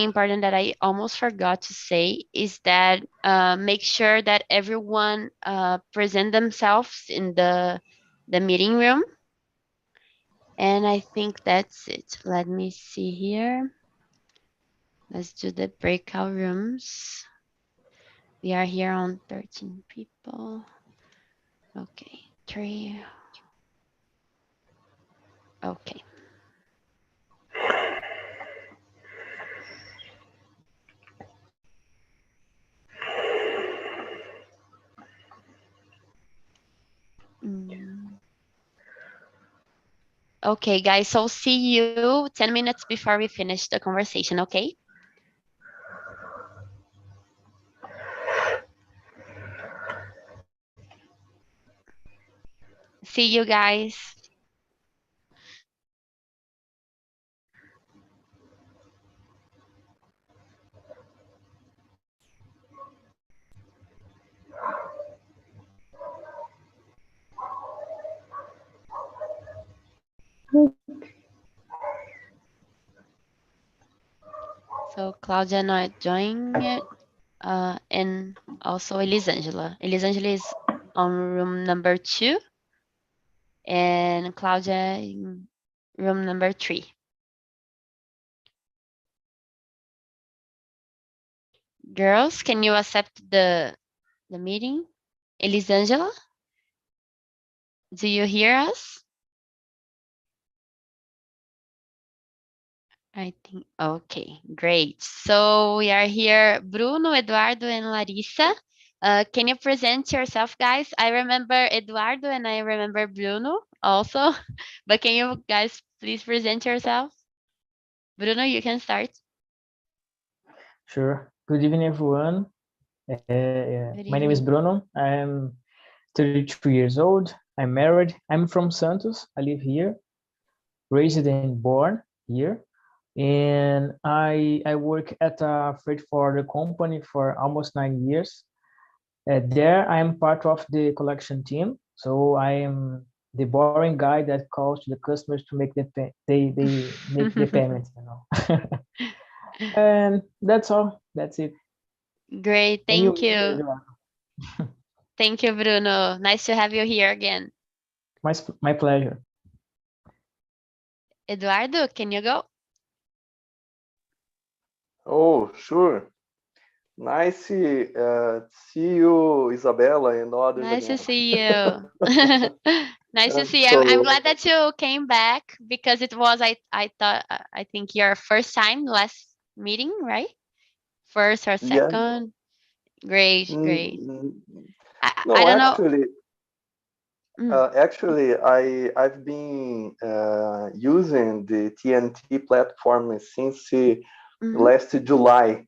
important that I almost forgot to say is that make sure that everyone present themselves in the meeting room. And I think that's it. Let me see here. Let's do the breakout rooms. We are here on 13 people. Okay, 3. Okay. Okay, guys, so see you 10 minutes before we finish the conversation, okay? See you guys. So Claudia not joining it, and also Elisangela. Elisangela is on room number 2, and Claudia in room number 3. Girls, can you accept the meeting? Elisangela, do you hear us? I think, okay, great. So we are here, Bruno, Eduardo, and Larissa. Can you present yourself, guys? I remember Eduardo and I remember Bruno also, but can you guys please present yourself? Bruno, you can start. Sure. Good evening, everyone. Good My name is evening. Bruno. I'm 32 years old. I'm married. I'm from Santos. I live here, raised and born here. And I work at a freight forwarder company for almost 9 years. There, I am part of the collection team. So I am the boring guy that calls to the customers to make they make the payments, And that's all. That's it. Great, And you, thank you. Thank you, Bruno. Nice to have you here again. my pleasure. Eduardo, can you go? Oh, sure. Nice to see you, Isabella, and others Nice to again. see you. Nice to And see you. I'm so, glad that you came back because it was I thought I think your first time last meeting, right? First or yeah. second? Great, great. Mm, I No, don't know. Mm, actually, I've been using the TNT platform since mhm. last July,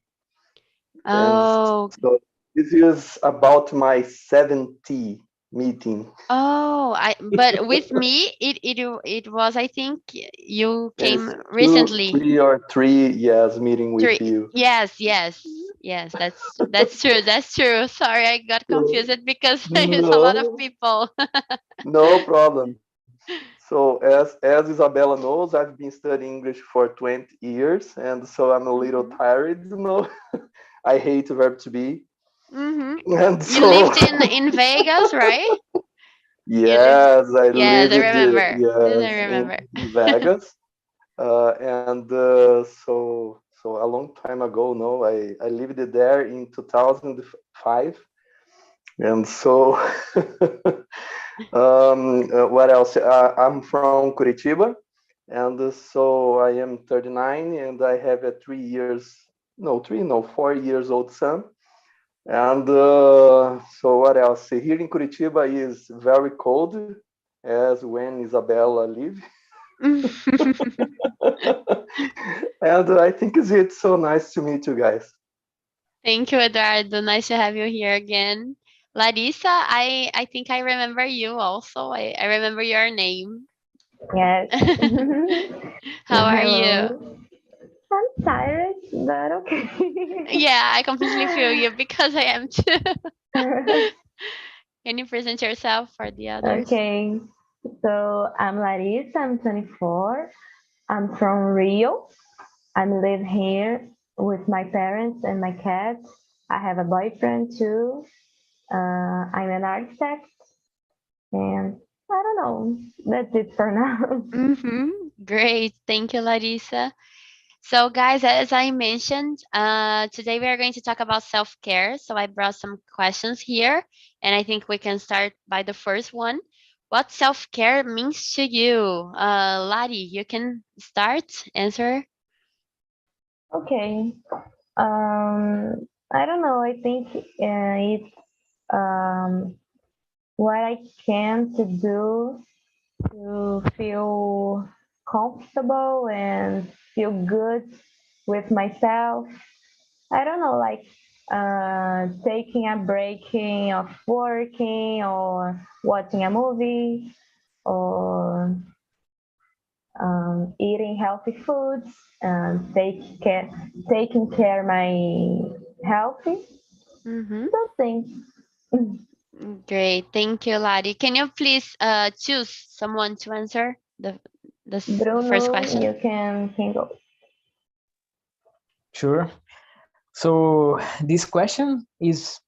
and Oh, so this is about my 70 meeting. but with me it was I think you came It's recently. two or three years meeting with 3. you. Yes, yes. Yes, that's true. That's true. Sorry, I got So, confused because there's a lot of no, people. no problem. So as Isabella knows, I've been studying English for 20 years, and so I'm a little Mhm. tired. I hate verb to be. Mhm. And You so, lived in Vegas, right? You lived. yes, I Yes, I lived, remember. This I yes, in remember. Vegas. And so a long time ago, no, I lived there in 2005. And so, what else? I'm from Curitiba, and so I am 39, and I have a 3 years, no, 4 years old son. And so what else? Here in Curitiba is very cold, as when Isabella live. And I think it's so nice to meet you guys. Thank you, Eduardo. Nice to have you here again. Larissa, I think I remember you also. I remember your name. Yes. How are you? Hello. I'm tired, but okay. Yeah, I completely feel you because I am too. Can you present yourself for the others? Okay. So I'm Larissa. I'm 24. I'm from Rio. I live here with my parents and my cat. I have a boyfriend too. I'm an architect, and I don't know. That's it for now. Great. Thank you, Larissa. So, guys, as I mentioned, today we are going to talk about self-care. So I brought some questions here, and I think we can start by the first one. What self-care means to you? Lari, you can start, answer. Okay. I don't know. I think it's what I can to do to feel comfortable and feel good with myself. I don't know, like taking a breaking of working or watching a movie or eating healthy foods and taking care my healthy Mm-hmm. something. Great. Thank you, Lari. Can you please choose someone to answer the first Bruno, question? you can go. Sure. So this question is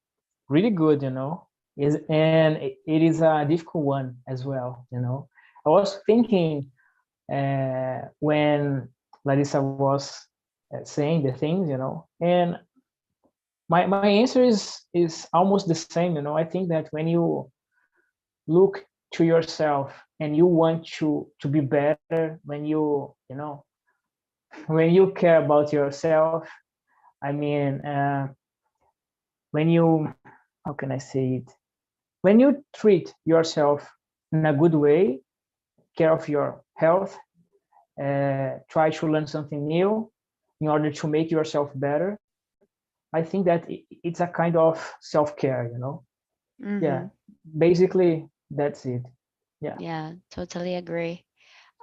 really good, and it is a difficult one as well. I was thinking when Larissa was saying the things, and my answer is almost the same. I think that when you look to yourself and you want to be better, when you care about yourself, I mean, when you, how can I say it? When you treat yourself in a good way, care of your health, try to learn something new in order to make yourself better, I think that it's a kind of self-care. Yeah, Mm-hmm. basically that's it. Yeah. Yeah, totally agree.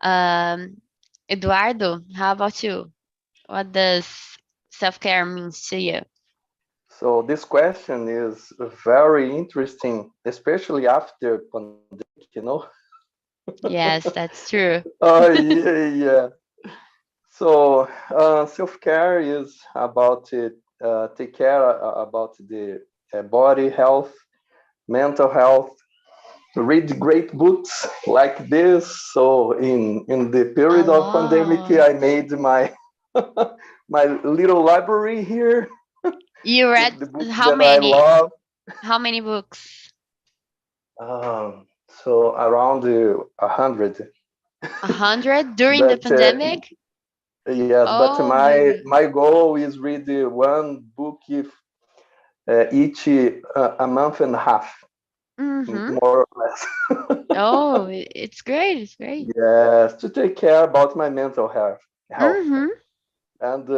Um, Eduardo, how about you? What does self-care means to you? So this question is very interesting, especially after pandemic. Yes, that's true. Oh yeah, yeah. So self-care is about take care about the body health, mental health. Read great books like this. So in the A period of pandemic, lot. I made my my little library here You read with the books how that I many? love. How many books? So around 100. 100 during the But pandemic? yes, but Oh my my god. my goal is read one book if, each a month and a half, Mm-hmm. more or less. Oh, it's great. It's great. Yes, to take care about my mental health. Mm-hmm. And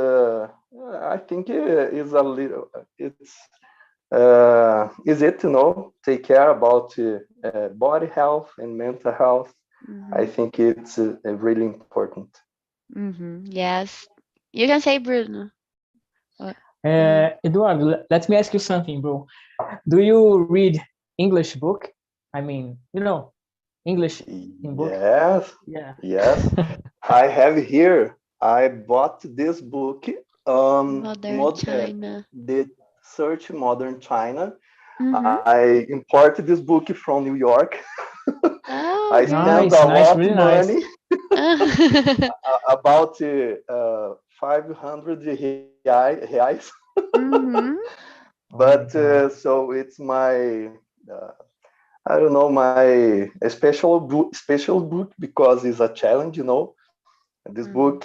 I think it is a little. It's is it take care about body health and mental health. I Mm-hmm. think it's really important. Mm-hmm. Yes. You can say Bruno. What? Eduardo, let me ask you something, bro. Do you read English book? I mean, English in book. Yes, Yeah. yes. I have here. I bought this book, Modern China. the Search Modern China. Mm-hmm. I imported this book from New York. Oh, I spent great. a Nice, lot really nice. money, about 500 reais. Mm-hmm. Oh my But God. so it's my, I don't know, my special book because it's a challenge. This Mm-hmm. book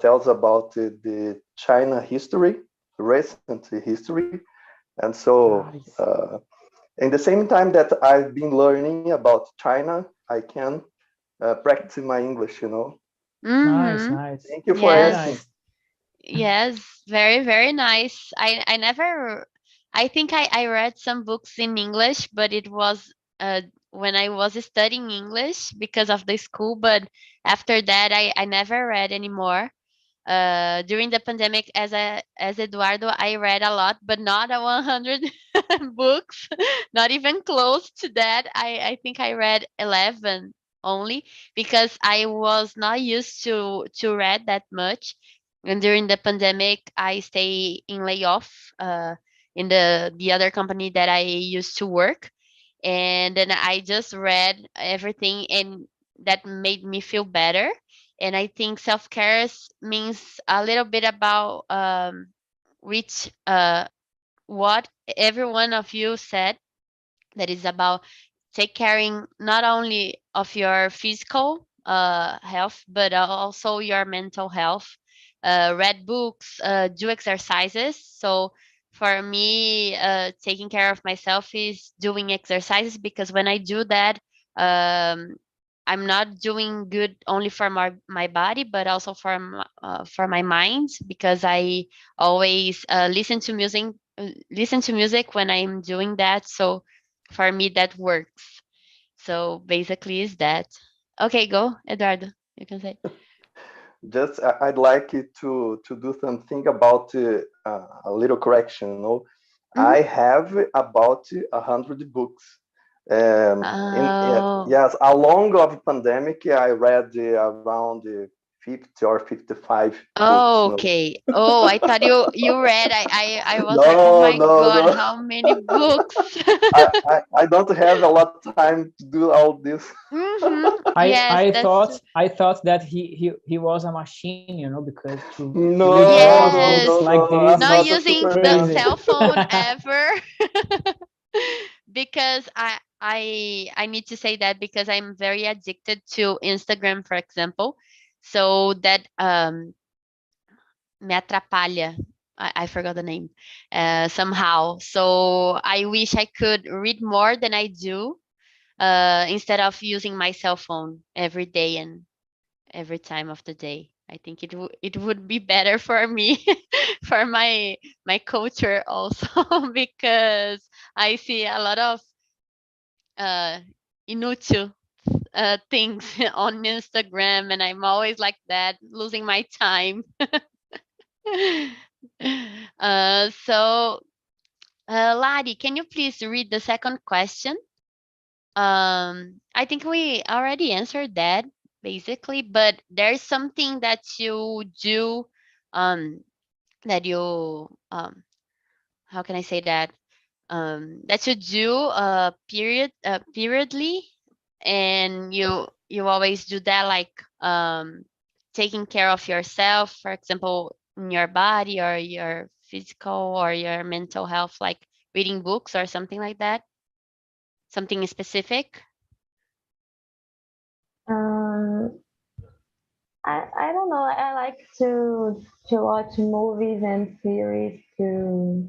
tells about the China history, recent history, and so Nice, in the same time that I've been learning about China, I can practice my English. nice, Mm-hmm. nice. Thank you for Really Yes. asking. nice. Yes. Very, very nice. I never I think I read some books in English, but it was when I was studying English because of the school, but after that I never read anymore. During the pandemic, as Eduardo, I read a lot, but not a 100 books, not even close to that. I think I read 11 only because I was not used to read that much. And during the pandemic, I stay in layoff in the other company that I used to work. And then I just read everything, and that made me feel better. And I think self-care means a little bit about which what every one of you said, that is about take caring not only of your physical health, but also your mental health. Read books, do exercises. So for me, taking care of myself is doing exercises, because when I do that, um, I'm not doing good only for my body, but also for my mind, because I always listen to music when I'm doing that. So for me, that works. So basically, is that. Okay, go, Eduardo. You can say. Just I'd like you to do something about a little correction. Mhm. I have about 100 books. Oh, Yes, along of pandemic, I read around 50 or 55 books. No, okay. Oh, I thought you read. I was like, oh no, my no, God, no. how many books? I don't have a lot of time to do all this. Yes, that's true. I thought that he was a machine, because to read all No, the no, books Yes, no, like no. this I'm not not a is using the Superman. crazy. cell phone ever. Because I need to say that because I'm very addicted to Instagram, for example. So that me atrapalha. I forgot the name somehow. So I wish I could read more than I do, instead of using my cell phone every day and every time of the day. I think it would be better for me, for my culture also, because I see a lot of uh, inútil things on Instagram, and I'm always like that, losing my time. So, Ladi, can you please read the second question? I think we already answered that basically, but there's something that you do, um, that you, how can I say that? That you do periodly, and you always do that, like taking care of yourself, for example, in your body or your physical or your mental health, like reading books or something like that, something specific. Um, I don't know. I like to watch movies and series, to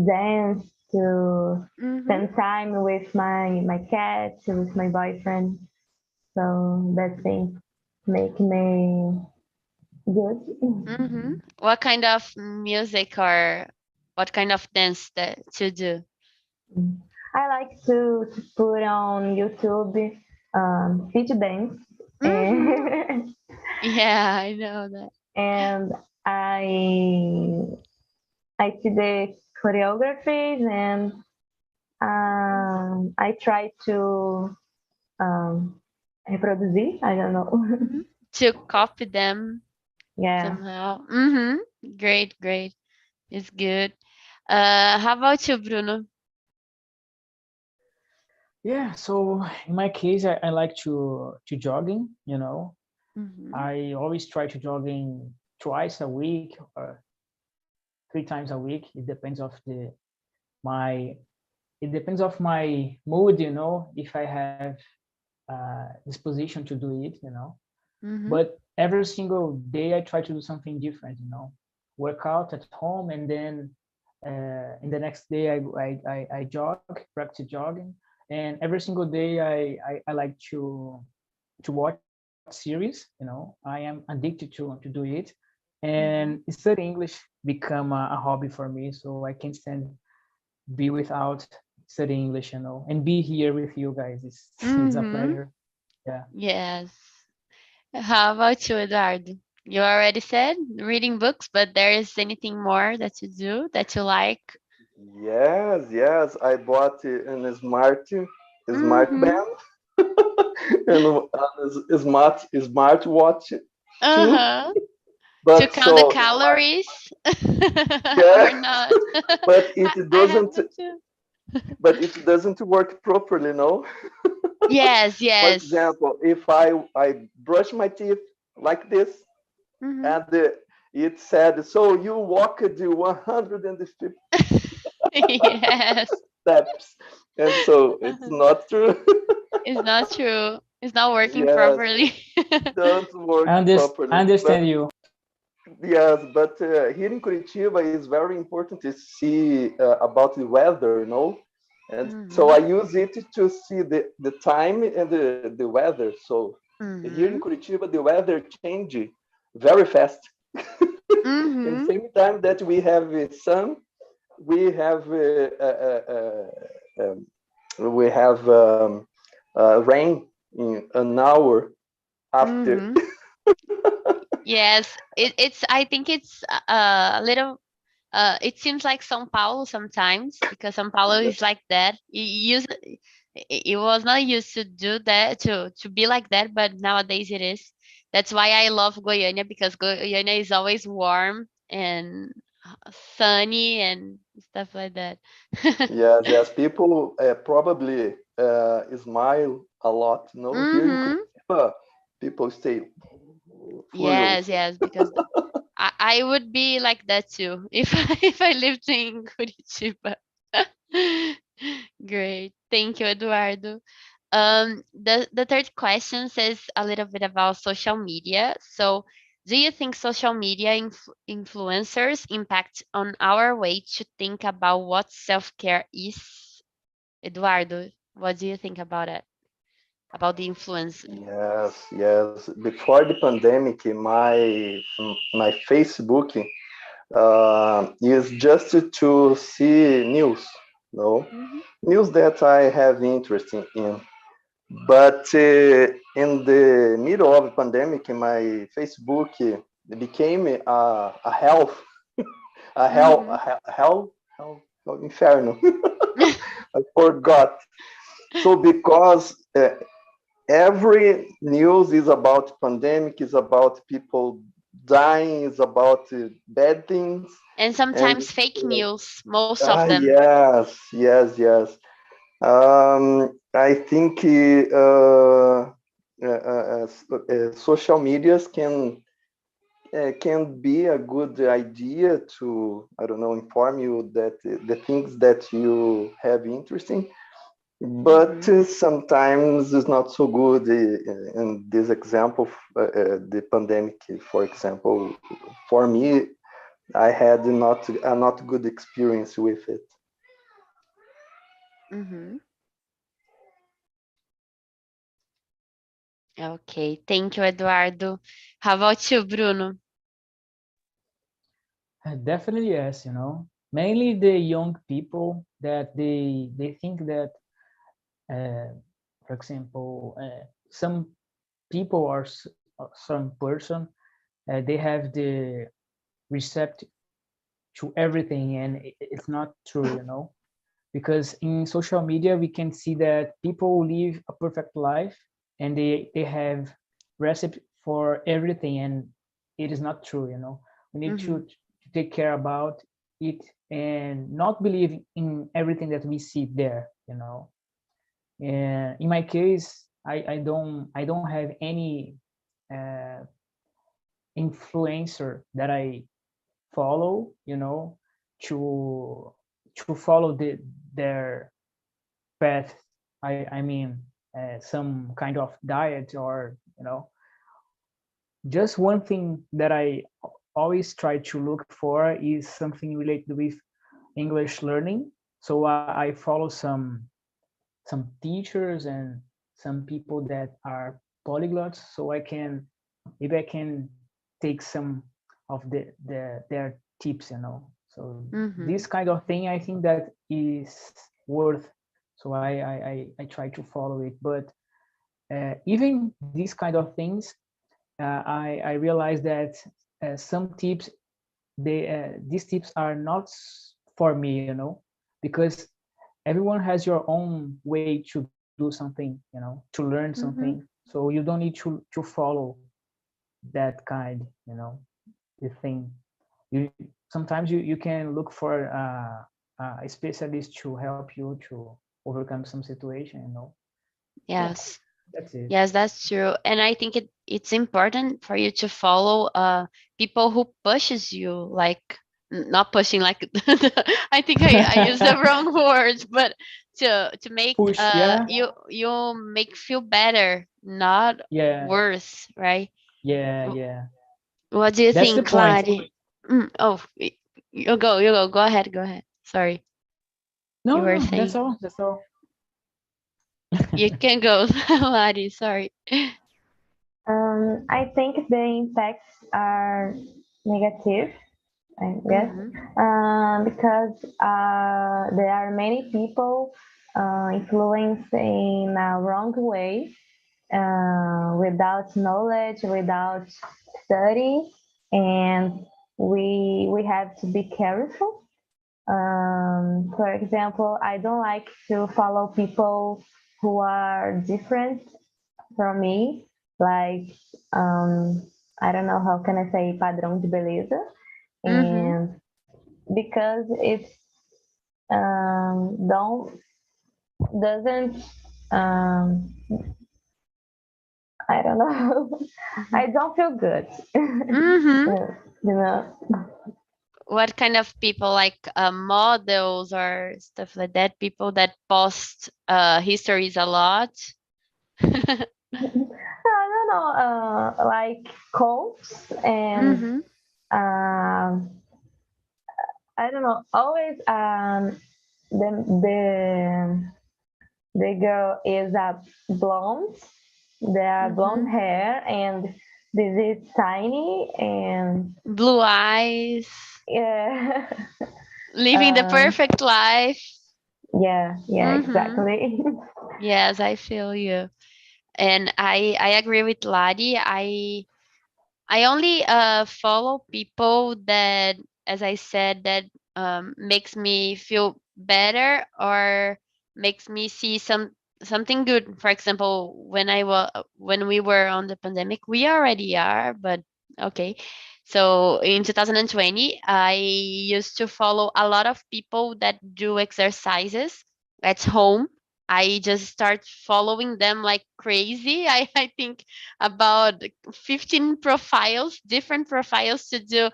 dance, to Mm-hmm. spend time with my cat, with my boyfriend. So that thing make me good. Mm-hmm. What kind of music or what kind of dance that you do? I like to put on YouTube feature dance, Mm-hmm. and Yeah, I know that. and I see the choreographies, and I try to um, reproduzir. I don't know. Mhm. To copy them Yeah. somehow. Great, great. It's good. How about you, Bruno? Yeah, so in my case, I like to jogging. Mm-hmm. I always try to jogging twice a week or 3 times a week. My it depends of my mood. If I have disposition to do it. Mm-hmm. But every single day I try to do something different. Work out at home, and then in the next day I jog, practice jogging, and every single day I like to watch series. I am addicted to do it, and Mm-hmm. study English become a hobby for me, so I can't stand be without studying English, and be here with you guys. It's a Mm-hmm. pleasure. Yeah. Yes. How about you, Eduardo? You already said reading books, but there is anything more that you do that you like? Yes, yes. I bought an smart Mm-hmm. band and a smart smartwatch too. Uh-huh. to But count the so calories yeah, or not. but I have that too. but it doesn't work properly, no. Yes, For yes. example, if I brush my teeth like this, Hmm. and it said, so you walked the 150 Yes, steps, and so it's not true. it's not true. It's not working Yes, properly. don't work I properly. But understand you. yes, but here in Curitiba is very important to see about the weather, no? And so I Hmm. use it to see the time and the weather. So here in Hmm. Curitiba, the weather changes very fast. In the Hmm. same time that we have sun, we have we have rain in an hour after. Hmm. Yes, it's. I think it's a little. It seems like São Paulo sometimes because São Paulo is like that. It was not used to do that to be like that, but nowadays it is. That's why I love Goiânia because Goiânia is always warm and sunny and stuff like that. Yes, yes. People probably smile a lot. No, here in Hmm. Curitiba, people stay furious. Yes, yes, because I would be like that too if if I lived in Curitiba. Great. Thank you, Eduardo. The third question says a little bit about social media. So, do you think social media influencers impact on our way to think about what self-care is? Eduardo, what do you think about it? About the influence? Yes, yes. Before the pandemic, my Facebook is just to see news. No, Mm-hmm. news that I have interest in. But in the middle of the pandemic, my Facebook became a hell, Mm-hmm. inferno. I forgot. So because every news is about pandemic, is about people dying, is about bad things, And and sometimes fake news, most of them. yes, yes, yes. I think social medias can be a good idea to, I don't know, inform you that the things that you have interesting, but Mm-hmm. sometimes it's not so good. In this example, the pandemic, for example, for me, I had not a not good experience with it. Mm-hmm. Okay, thank you, Eduardo. How about you, Bruno? Definitely yes, mainly the young people that they think that, for example, some people or some person, they have the recept to everything, and it's not true. Because in social media we can see that people live a perfect life and they have recipe for everything, and it is not true. We need Mm-hmm. to take care about it and not believe in everything that we see there. And in my case, I don't have any uh, influencer that I follow, to follow their path. I mean, some kind of diet, or just one thing that I always try to look for is something related with English learning. So I follow some teachers and some people that are polyglots, so maybe I can take some of their tips. So Mm-hmm. this kind of thing, I think that is worth. So I try to follow it, but even these kind of things, I realize that some tips, these tips are not for me, because everyone has your own way to do something, to learn something. Mm-hmm. So you don't need to follow that kind. the thing. You sometimes you can look for a specialist to help you to overcome some situation, you know. Yeah, Yes. that's it. Yes, that's true. And I think it's important for you to follow people who pushes you, like not pushing like I think I used the wrong words, but to make Push, yeah, you make feel better, not yeah, worse, right? yeah, W- yeah. What do you That's the think, point. Clary? Oh, you go. Go ahead. Sorry, you No, were no, that's saying. all. That's all. You can go, Lari. Sorry. I think the impacts are negative, I guess, Mm-hmm. because there are many people influenced in a wrong way, without knowledge, without study, and we have to be careful. For example, I don't like to follow people who are different from me, like I don't know how can I say padrão de beleza, Mm-hmm. and because it's don't doesn't um, I don't know. Mm-hmm. I don't feel good. Mm-hmm. You know. What kind of people, like models or stuff like that? People that post histories a lot. I don't know, like quotes and Mm-hmm. um, I don't know. Always the the the girl is a blonde. They are Mm-hmm. blonde hair and this is tiny and Blue eyes, yeah. living the um, perfect life. yeah, Mm-hmm. exactly. Yes, I feel you. And I agree with Ladi. I only follow people that, as I said, that makes me feel better or makes me see something good. For example, when we were on the pandemic, we already are, but okay. So in 2020, I used to follow a lot of people that do exercises at home. I just start following them like crazy. I think about 15 profiles, different profiles to do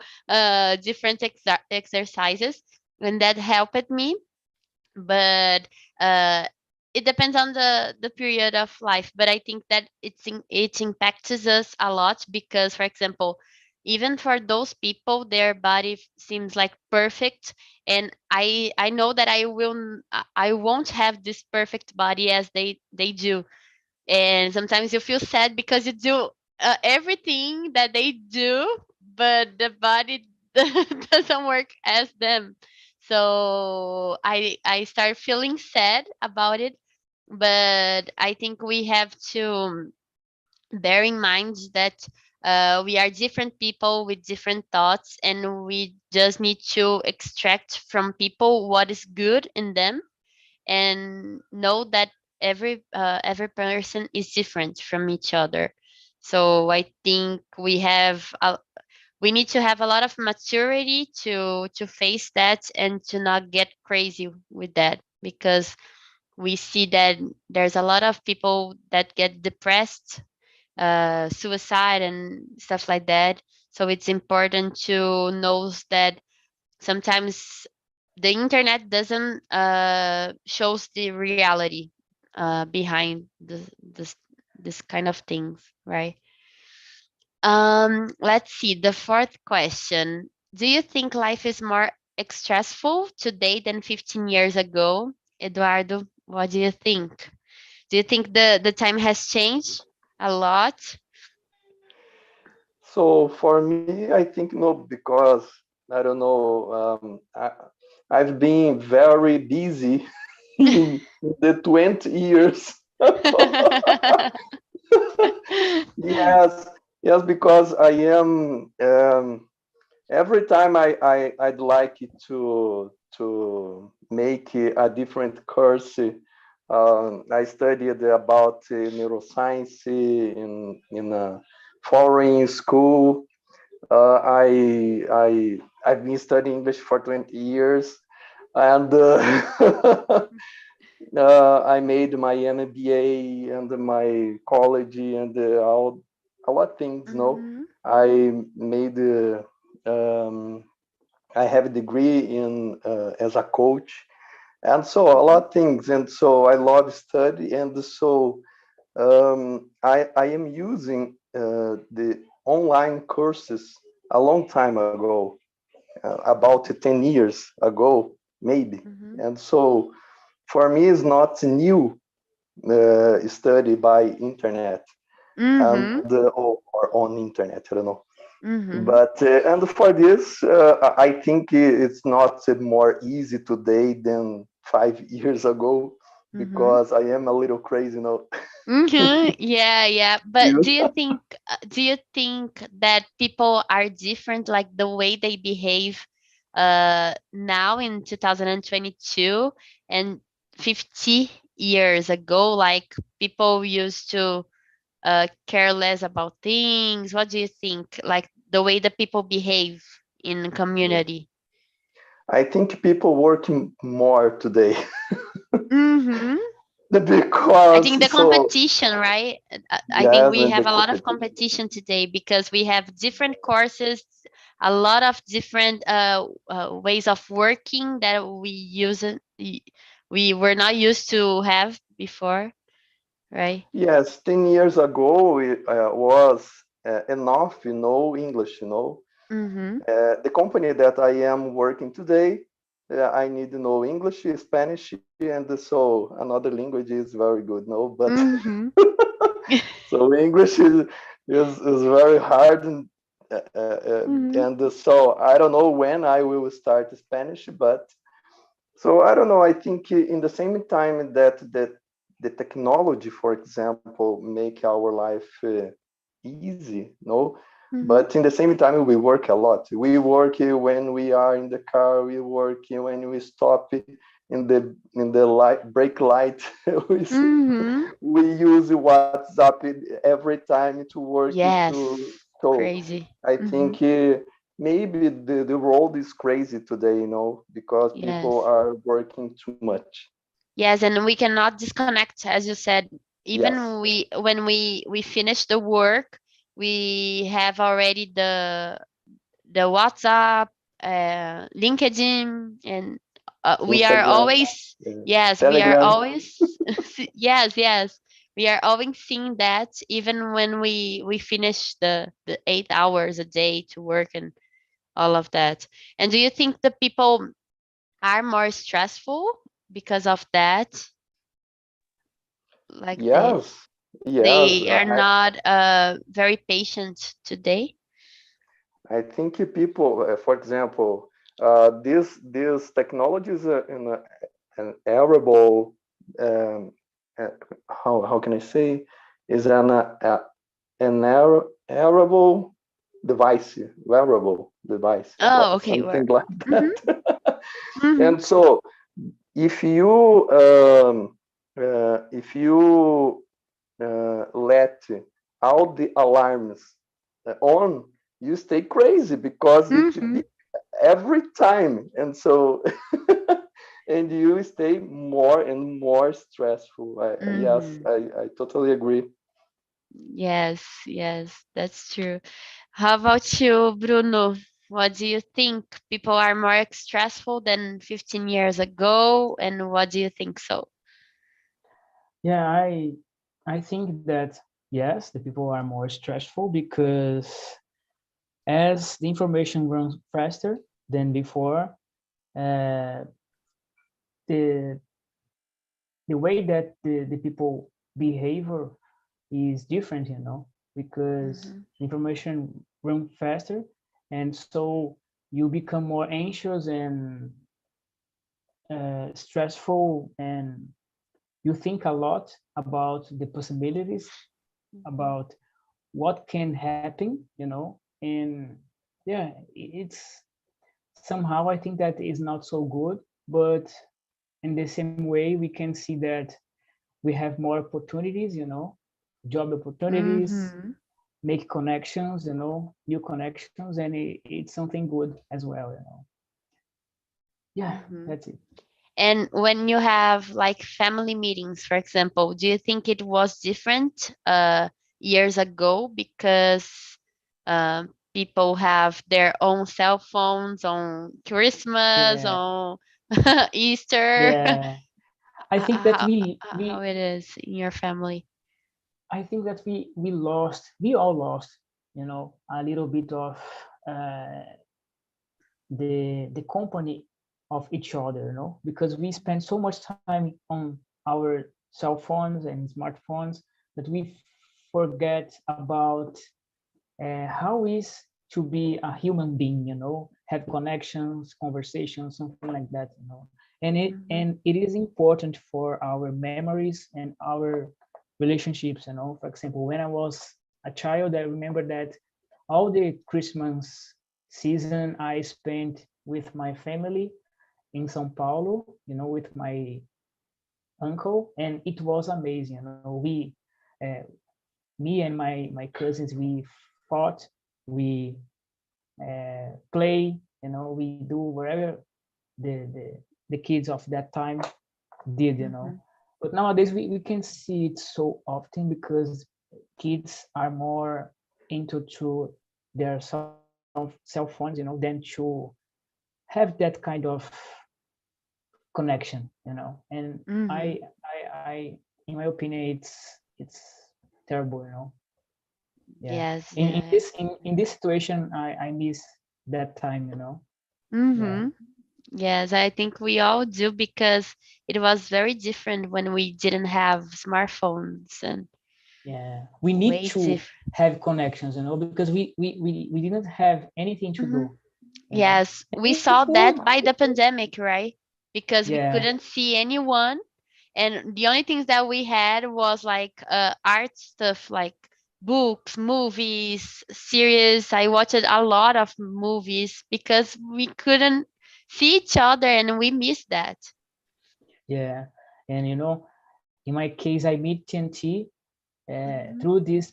different exercises, and that helped me. But uh, it depends on the period of life. But I think that it impacts us a lot because, for example, even for those people, their body seems like perfect, and I know that I won't have this perfect body as they do, and sometimes you feel sad because you do everything that they do, but the body doesn't work as them. So I start feeling sad about it, but I think we have to bear in mind that we are different people with different thoughts, and we just need to extract from people what is good in them, and know that every person is different from each other. So I think we need to have a lot of maturity to face that and to not get crazy with that, because we see that there's a lot of people that get depressed, suicide and stuff like that. So it's important to know that sometimes the internet doesn't shows the reality behind this kind of things, right? Let's see the fourth question. Do you think life is more stressful today than 15 years ago? Eduardo, what do you think? Do you think the time has changed a lot? So for me, I think no, because I don't know. I've been very busy in the 20 years. Yes, yes, because I am every time I'd like to make a different course. I studied about neuroscience in a foreign school, I've been studying English for 20 years, and I made my MBA and my college and all a lot of things. No, Mm-hmm. I made. I have a degree in as a coach, and so a lot of things. And so I love study, and so I am using the online courses a long time ago, about 10 years ago, maybe. Mm-hmm. And so for me, it's not new study by internet and Mm-hmm. or on internet, I don't know. Mm-hmm. But and for this, I think it's not more easy today than 5 years ago Mm-hmm. because I am a little crazy now. Mm-hmm. Yeah, yeah. But You? do you think that people are different, like the way they behave now in 2022 and 50 years ago, like people used to care less about things? What do you think? Like the way the people behave in community? I think people working more today Mm-hmm. I think the because so competition, right? I think yes, we and the have a lot of competition. competition today because we have different courses, a lot of different ways of working that we were not used to have before, right? Yes, 10 years ago it was enough, English, Mm-hmm. The company that I am working today, I need to know English, Spanish, and so another language is very good, no? But Mm-hmm. so English is very hard, Mm-hmm. and so I don't know when I will start Spanish, but so I don't know. I think in the same time that the technology, for example, make our life easy, no. Mm-hmm. But in the same time, we work a lot. We work when we are in the car. We work when we stop in the light brake light. we s- Mm-hmm. we use WhatsApp every time to work Yes. to. So Crazy. I Mm-hmm. think maybe the world is crazy today, because people Yes. are working too much. Yes, and we cannot disconnect, as you said. Yes, Even when we finish the work, we have already the WhatsApp, LinkedIn, and we are Instagram, always, yes, we are Telegram. always yes, yes, we are always seeing that even when we finish the 8 hours a day to work and all of that. And do you think the people are more stressful because of that? Like Yes, yes. they are not very patient today? I think people, for example, these technologies are in an arable, um, uh, how can I say, is an device, wearable device, Oh, okay. something Where? like Mm-hmm. that. Mm-hmm. And so if you let all the alarms on, you stay crazy because it Mm-hmm. beeps every time, and so and you stay more and more stressful. Yes, Mm-hmm. I totally agree. Yes, yes, that's true. How about you, Bruno? What do you think? People are more stressful than 15 years ago, and what do you think so? Yeah, I think that yes, the people are more stressful because as the information runs faster than before, uh, the the way that the people behavior is different, because Mm-hmm. information run faster, and so you become more anxious and stressful, and you think a lot about the possibilities, Mm-hmm. about what can happen, and yeah, it's somehow I think that is not so good, but in the same way we can see that we have more opportunities, job opportunities, Mm-hmm. make connections, new connections, and it's something good as well, Yeah, that's it. And when you have like family meetings, for example, do you think it was different years ago because people have their own cell phones on Christmas, Yeah, on Easter? yeah. I think that How it is in your family? I think that we all lost, a little bit of the company of each other, because we spend so much time on our cell phones and smartphones that we forget about how is to be a human being, have connections, conversations, something like that, and it is important for our memories and our relationships, For example, when I was a child, I remember that all the Christmas season I spent with my family in São Paulo, with my uncle, and it was amazing. Uh, me and my cousins, we fought, we play, we do whatever the kids of that time did, But nowadays we can see it so often because kids are more into to their cell phones, than to have that kind of connection, And I, in my opinion, it's terrible, Yeah. Yes, In this situation, I miss that time, Yeah. Yes, I think we all do because it was very different when we didn't have smartphones and Yeah, we need way to different. have connections, because we didn't have anything to do, Yes, And we we saw could, that by the pandemic, right? Because we yeah, couldn't see anyone, and the only things that we had was like art stuff, like books, movies, series. I watched a lot of movies because we couldn't see each other, and we missed that. yeah, and in my case, I meet TNT Mhm, through this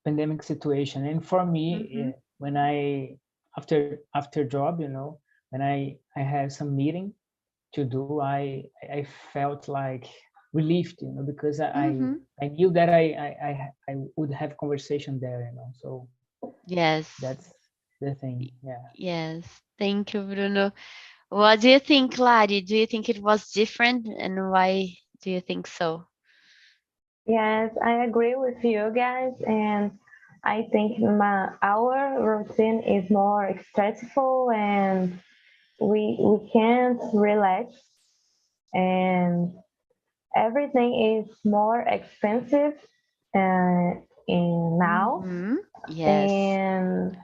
pandemic situation, and for me, mhm, when I after job, when I have some meeting to do, I felt like relieved, because mhm. I knew that I would have conversation there, So Yes, that's the thing. Yeah. yes. Thank you, Bruno. What do you think, Lari? Do you think it was different, and why do you think so? Yes, I agree with you guys, and I think our routine is more stressful, and we can't relax, and everything is more expensive uh, in now. Yes. And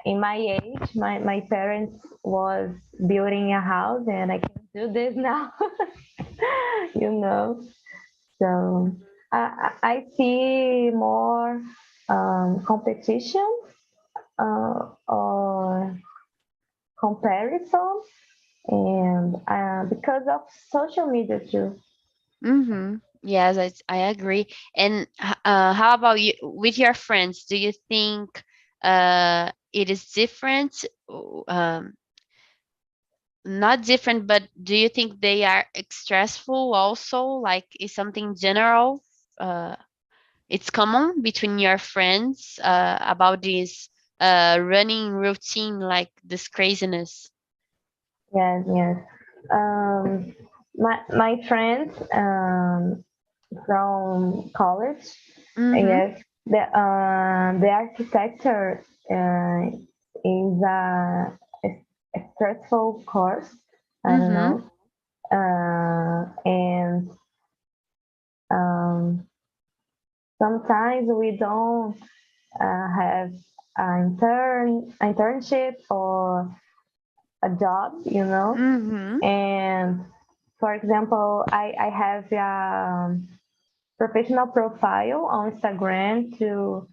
in my age, my parents was building a house, and I can do this now, you know. So I see more competition or comparison, and because of social media too. Yes, I agree. And how about you with your friends? Do you think it is different? Not different, but do you think they are stressful also? Like, is something general? Uh, it's common between your friends about this running routine, like this craziness. Yes, yes. Um, my friends from college, Mm-hmm. yes, the architecture is a stressful course. I don't Mm-hmm. know, and um, sometimes we don't have an internship or a job, Mm-hmm. and for example, I have a professional profile on Instagram to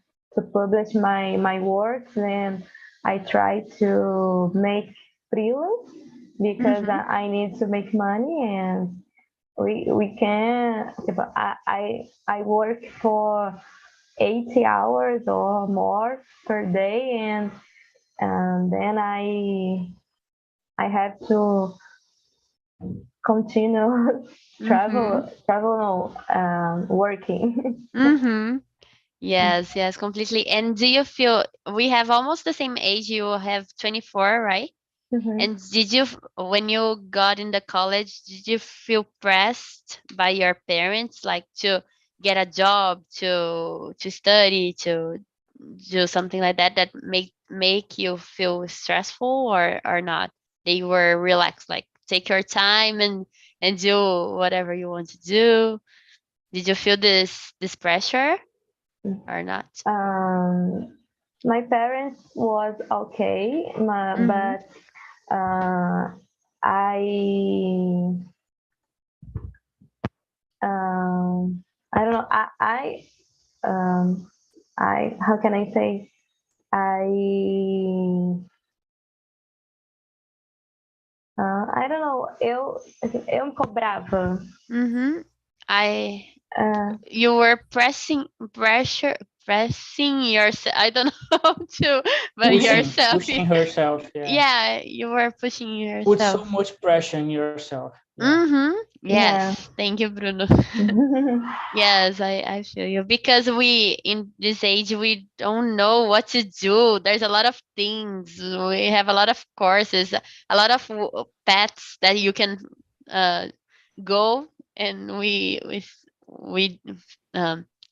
publish my works, and I try to make freelance because Mm-hmm. I need to make money, and we can. I work for 80 hours or more per day, and then I have to continue working. Mm-hmm. Yes, yes, completely. And do you feel we have almost the same age? You have 24, right? Mhm. And did you, when you got in the college, did you feel pressed by your parents, like to get a job, to study, to do something like that, that make you feel stressful or not? They were relaxed, like take your time and do whatever you want to do. Did you feel this pressure or not? My parents was okay, Mm-hmm. but uh, I I don't know. I how can I say? I I don't know. Eu me cobrava. Mm-hmm. I Uh, You were pressing yourself. I don't know how to, but yourself. Pushing herself, yeah. Yeah, you were pushing Put so yourself. much pressure on yourself. Yeah. Mm-hmm. yeah. Yes. Thank you, Bruno. Yes, I feel you. Because we, in this age, we don't know what to do. There's a lot of things. We have a lot of courses, a lot of paths that you can uh, go, and we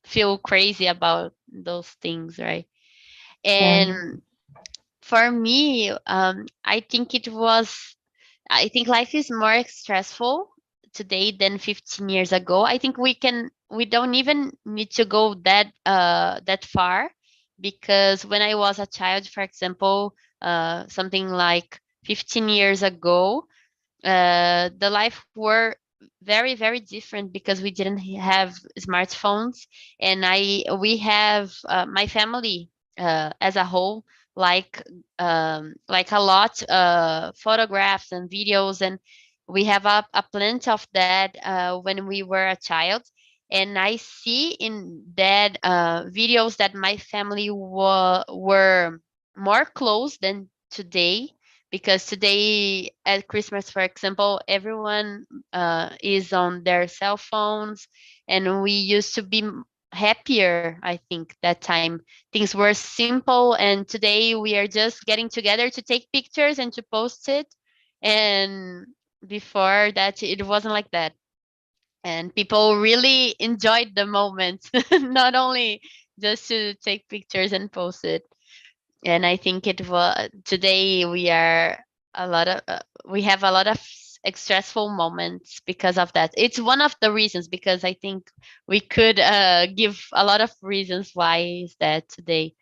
feel crazy about those things, right? Yeah. And for me, I think life is more stressful today than 15 years ago. I think we don't even need to go that far, because when I was a child, for example, something like 15 years ago, the life were very different because we didn't have smartphones, and I we have my family as a whole, like a lot photographs and videos, and we have a plenty of that when we were a child. And I see in that videos that my family were more close than today, because today at Christmas, for example, everyone is on their cell phones, and we used to be happier. I think that time things were simple, and today we are just getting together to take pictures and to post it. And before that, it wasn't like that, and people really enjoyed the moment, not only just to take pictures and post it. And I think it was today we have a lot of stressful moments because of that. It's one of the reasons, because I think we could give a lot of reasons why is that today.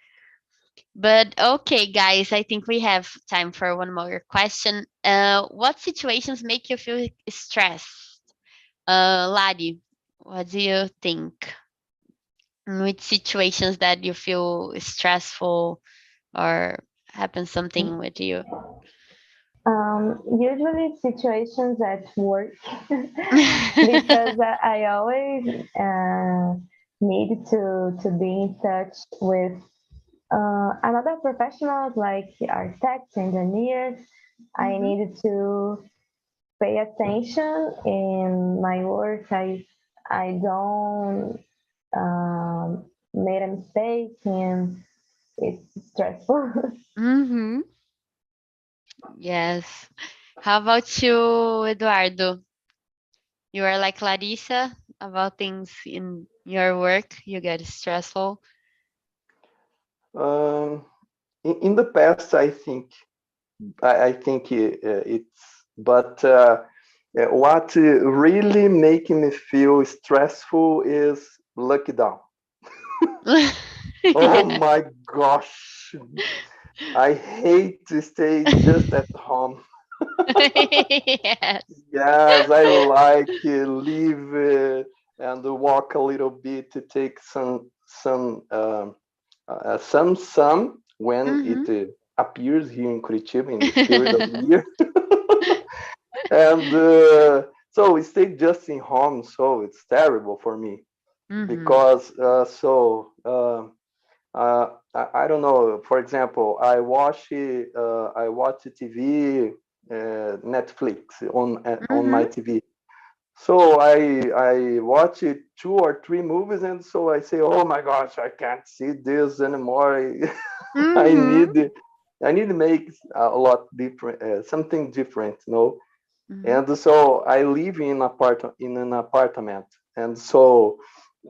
But okay, guys, I think we have time for one more question. What situations make you feel stressed? Ladi, what do you think? Which situations that you feel stressful or happen something with you? Usually situations at work because I always need to be in touch with another professionals like architects, engineers. I Mhm. needed to pay attention in my work. I don't made a mistake, and it's stressful. Mhm. Yes. How about you, Eduardo? You are like Larissa about things in your work. You get stressful. Um, in the past, I think it's, but what really making me feel stressful is lockdown. Oh Yeah. my gosh, I hate to stay just at home. Yes. Yes, I like leave and walk a little bit to take some sun when it Mhm. appears here in Curitiba in this period of the year. And so we stay just in home, so it's terrible for me. because I don't know. For example, I watch TV, Netflix on my TV. So I watch it 2 or 3 movies, and so I say, oh my gosh, I can't see this anymore. I need to make a lot different, something different, you know. And so I live in an apartment, and so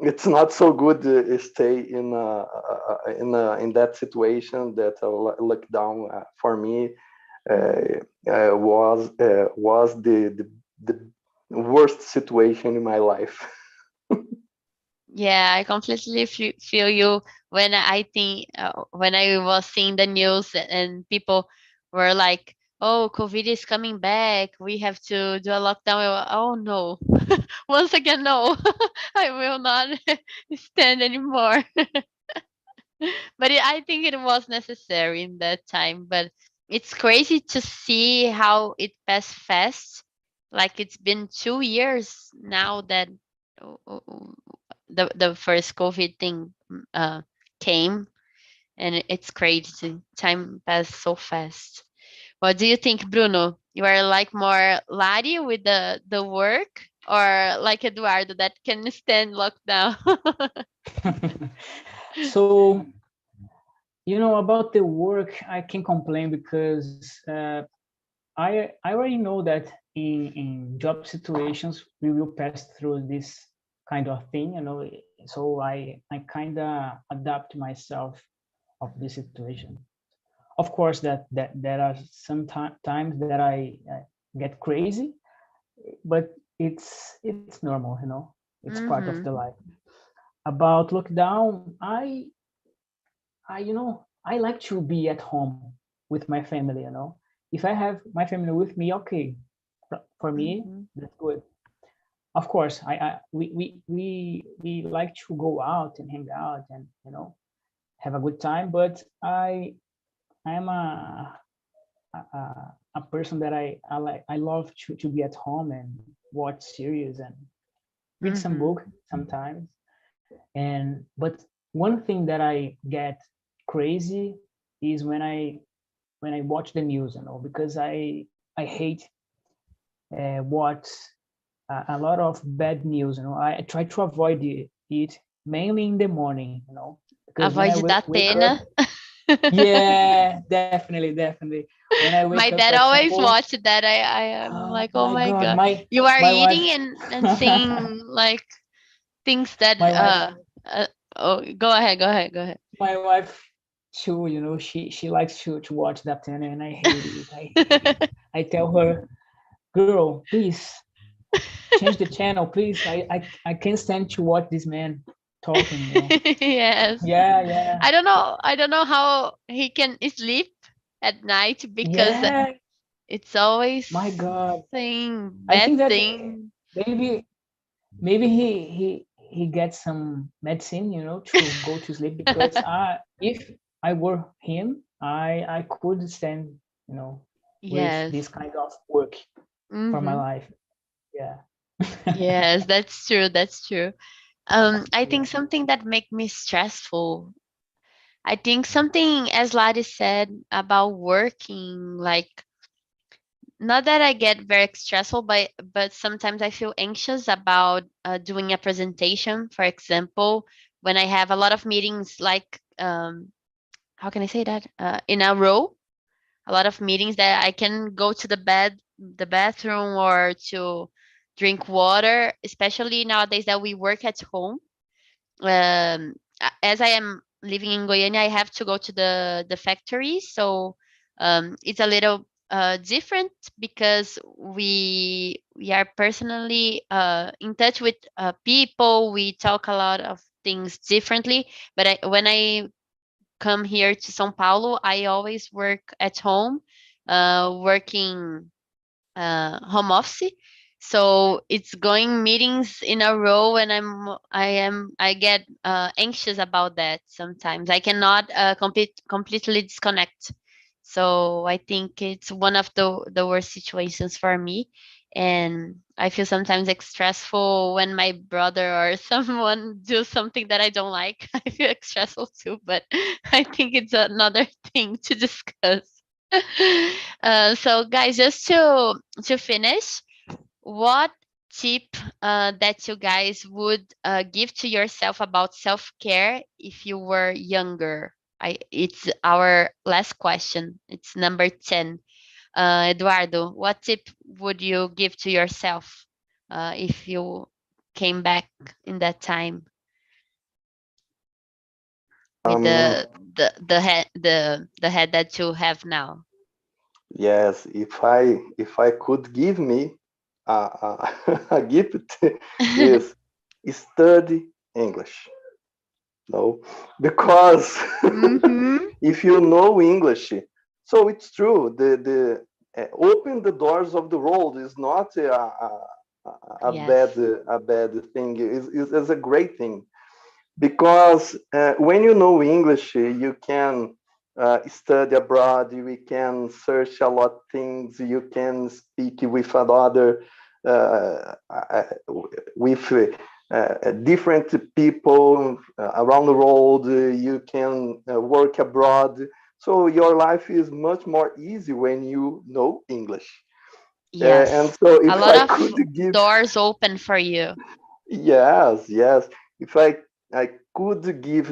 it's not so good to stay in that situation. That lockdown for me was the worst situation in my life. Yeah, I completely feel you when I think when I was seeing the news and people were like, "Oh, COVID is coming back. We have to do a lockdown." Oh no! Once again, no. I will not stand anymore. But I think it was necessary in that time. But it's crazy to see how it passed fast. Like it's been 2 years now that uh, uh, the first COVID thing came, and it's crazy. Time passed so fast. What do you think, Bruno? You are like more Lari with the work, or like Eduardo that can stand lockdown? So, about the work, I can complain because I already know that in job situations we will pass through this kind of thing, so I kind of adapt myself of this situation. Of course, that there are some times that I get crazy, but it's normal, it's part of the life. About lockdown, I like to be at home with my family, if I have my family with me, okay, for me that's good. Of course, we like to go out and hang out and have a good time, but I'm a person that I love to be at home and watch series and read some book sometimes. But one thing that I get crazy is when I watch the news, because I hate watch a lot of bad news. I try to avoid it mainly in the morning. Because when Avoid I that wake pena. up, yeah, definitely. When I My wake up, dad for always example, watched that. I am oh like, oh my my God, god, my you are my wife, eating and seeing like things that my wife, oh, go ahead, go ahead, go ahead. my wife too. She likes to watch that channel, and I hate it. I hate it. I tell her, girl, please change the channel, please. I can't stand to watch this man talking. Yes. Yeah. I don't know how he can sleep at night because Yeah, it's always my God. saying I bad think that thing. maybe he gets some medicine, to go to sleep, because if I were him, I could stand, with Yes. this kind of work for my life. Yeah. Yes, that's true. That's true. I Yeah. think something that make me stressful. I think something as Ladi said about working, like not that I get very stressful, but sometimes I feel anxious about doing a presentation. For example, when I have a lot of meetings, like how can I say that in a row, a lot of meetings that I can go to the bathroom, or to drink water, especially nowadays that we work at home. As I am living in Goiânia, I have to go to the factory, so it's a little different because we are personally in touch with people. We talk a lot of things differently. But when I come here to São Paulo, I always work at home, working home office. So it's going meetings in a row, and I get anxious about that sometimes. I cannot completely disconnect. So I think it's one of the worst situations for me. and I feel sometimes stressful when my brother or someone do something that I don't like. I feel stressful too, but I think it's another thing to discuss. So guys, just to finish, what tip that you guys would give to yourself about self-care if you were younger? It's our last question. It's number 10. Eduardo, what tip would you give to yourself if you came back in that time with Um, the head that you have now? yes, if I could give me a gift is study English. No, because Mm-hmm. if you know English, so it's true. The open the doors of the world is not a bad Yes. thing. Is a great thing because when you know English, you can study abroad. You can search a lot of things. You can speak with another, with different people around the world. You can work abroad. So your life is much more easy when you know English. And Yes. so A if lot I of could give, doors open for you. yes, yes. If I could give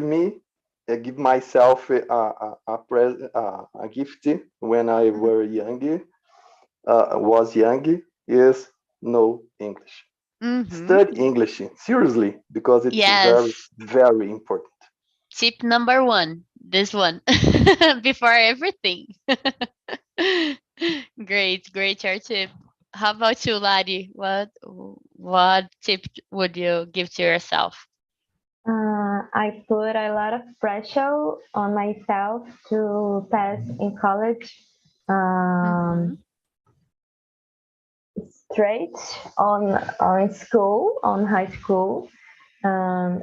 myself a gift when I was young, is know English. Mm-hmm. Study English seriously because it's very, Yes. very important. Tip number 1. This one. Before everything. Great your tip. How about you, Ladi? What tip would you give to yourself? I put a lot of pressure on myself to pass in college Mm-hmm. straight on school, on high school.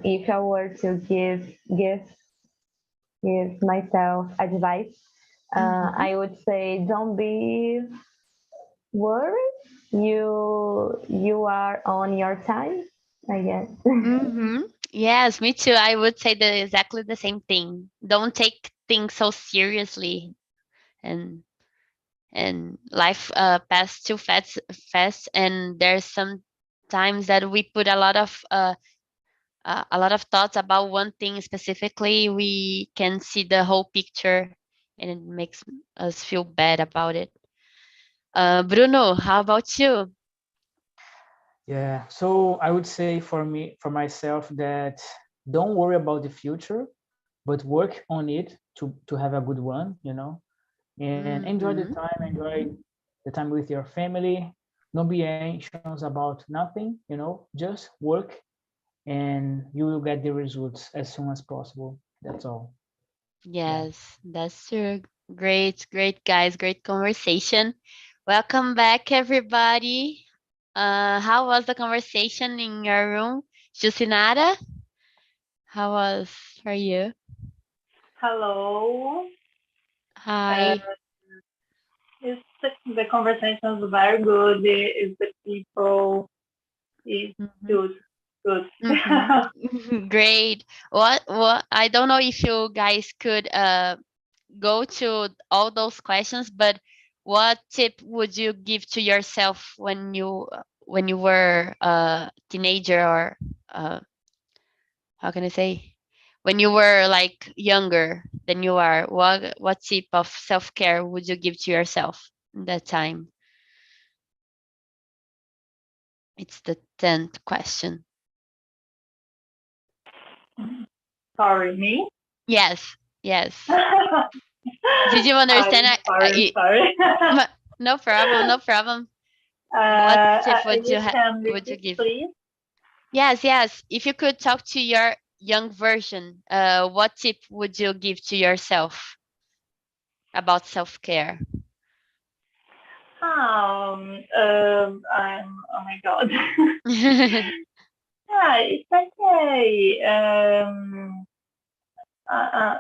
If I were to give myself advice, Mm-hmm. I would say don't be worried. You are on your time, I guess. Mm-hmm. Yes, me too. I would say exactly the same thing. Don't take things so seriously, and life pass too fast, and there's some times that we put a lot of thoughts about one thing specifically. We can see the whole picture, and it makes us feel bad about it. Bruno, how about you? Yeah, so I would say for myself, that don't worry about the future, but work on it to have a good one, and enjoy the Mm-hmm. time, enjoy the time with your family. Don't be anxious about nothing, just work, and you will get the results as soon as possible. That's all. Yeah. Yes, that's true. Great guys, great conversation. Welcome back, everybody. How was the conversation in your room? Jusinara, how was for you? Hello. Uh, Hi. the conversation is very good. It's the people. It's Mm-hmm. good. Good. Mm-hmm. Great. What I don't know if you guys could go to all those questions, but what tip would you give to yourself when you were a teenager, or uh how can I say, when you were like younger than you are? What tip of self-care would you give to yourself in that time? It's the 10th question. Sorry, me? Yes, yes. Did you understand? I'm sorry. No problem, no problem. What tip You can would you repeat, give? please. Yes, yes. If you could talk to your young version, what tip would you give to yourself about self-care? Oh my God. Yeah, it's okay. Uh,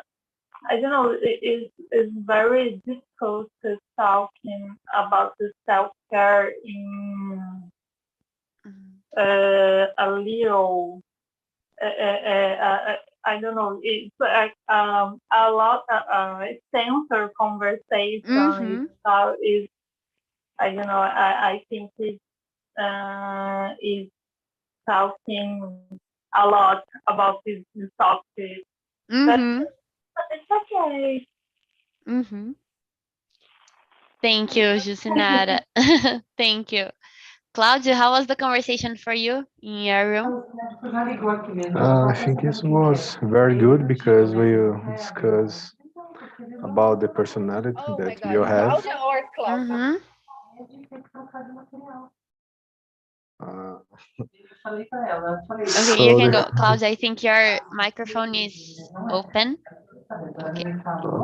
I don't know. It's very difficult to talking about the self care in a little. I don't know. It's a lot. Censor conversation is I don't know. I think it is talking a lot about this topic, but it's okay. Thank you, Jusinara. Thank you. Claudio, how was the conversation for you in your room? I think it was very good because we discuss about the personality that we all have. Mm-hmm. Uh, Okay, you can go. Claudia, I think your microphone is open. Okay.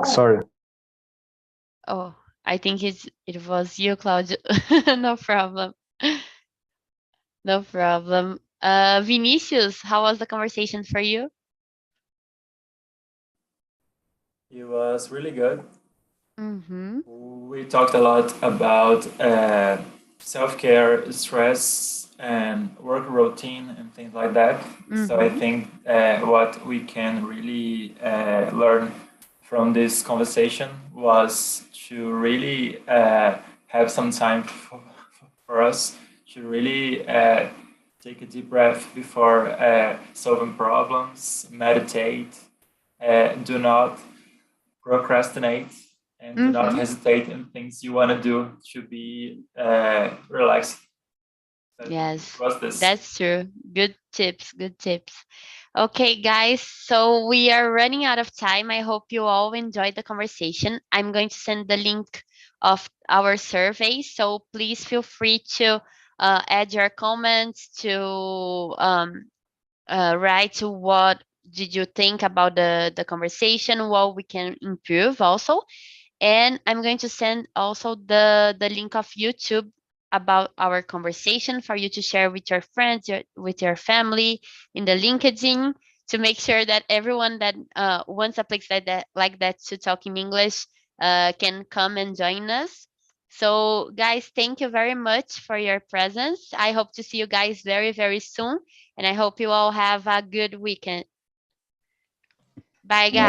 Sorry. Oh, I think it was you, Claudia. No problem. No problem. Vinicius, how was the conversation for you? It was really good. Mm-hmm. We talked a lot about self-care, stress, and work routine and things like that. So I think what we can really learn from this conversation was to really have some time for us to really take a deep breath before solving problems, meditate, do not procrastinate, and do not hesitate in things you want to do to be relaxed. Yes, that's true. Good tips, good tips. Okay, guys, so we are running out of time. I hope you all enjoyed the conversation. I'm going to send the link of our survey, so please feel free to add your comments, to write what did you think about the conversation, what we can improve also. And I'm going to send also the link of YouTube about our conversation for you to share with your friends, with your family, in the LinkedIn, to make sure that everyone that wants a place like that to talk in English can come and join us. So guys, thank you very much for your presence. I hope to see you guys very, very soon. And I hope you all have a good weekend. Bye, guys.